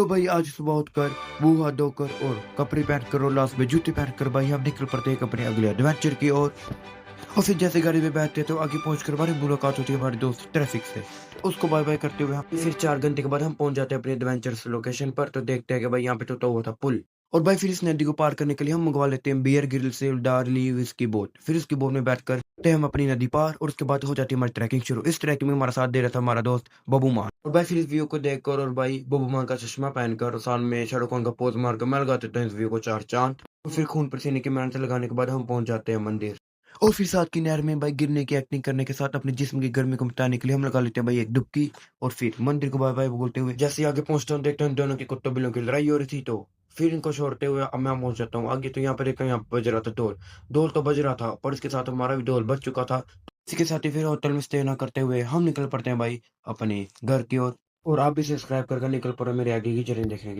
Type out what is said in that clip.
तो भाई आज सुबह उठकर मुंह हाथ धोकर और कपड़े पहनकर और लास्ट में जूते पहनकर भाई हम निकल पड़ते हैं अपने अगले एडवेंचर की ओर। और फिर जैसे गाड़ी में बैठते हैं तो आगे पहुंचकर हमारी मुलाकात होती है हमारे दोस्त ट्रैफिक से। तो उसको बाय बाय करते हुए हम फिर 4 घंटे के बाद हम पहुंच जाते हैं अपने एडवेंचर्स लोकेशन पर। तो देखते हैं कि भाई यहाँ पे तो हुआ था पुल। और भाई फिर इस नदी को पार करने के लिए हम मंगवा लेते हैं बियर ग्रिल से डार्ली इसकी बोट। फिर उसकी बोट में बैठकर करते हम अपनी नदी पार और उसके बाद हो जाती है हमारी ट्रैकिंग शुरू। इस ट्रैकिंग में हमारा साथ दे रहा था हमारा दोस्त बबू मान। और भाई फिर इस व्यू को देखकर और भाई बबू मान का चश्मा पहनकर और सामने शाहरुख खान का पोज मारकर मैं लगा देता हूँ इस व्यू को 4 चांद। और फिर खून पसीने की मेहनत लगाने के बाद हम पहुंच जाते हैं मंदिर। और फिर साथ की नहर में भाई गिरने की एक्टिंग करने के साथ अपने जिस्म की गर्मी को मिटाने के लिए हम लगा लेते हैं भाई एक डुबकी। और फिर मंदिर को बाय बाय बोलते हुए जैसे ही आगे पहुंचता हूँ देखता हूँ दोनों की कुत्तों बिल्लों की लड़ाई हो रही थी। तो फिर इनको छोड़ते हुए अब मैं पहुंच जाता हूँ आगे। तो यहाँ पर एक यहाँ बज रहा था ढोल। ढोल तो बज रहा था पर इसके साथ हमारा भी ढोल बज चुका था। इसी के साथ ही फिर होटल में स्टे ना करते हुए हम निकल पड़ते हैं भाई अपने घर की ओर। और आप भी सब्सक्राइब करके निकल पड़ो मेरे आगे की जर्नी देखने के लिए।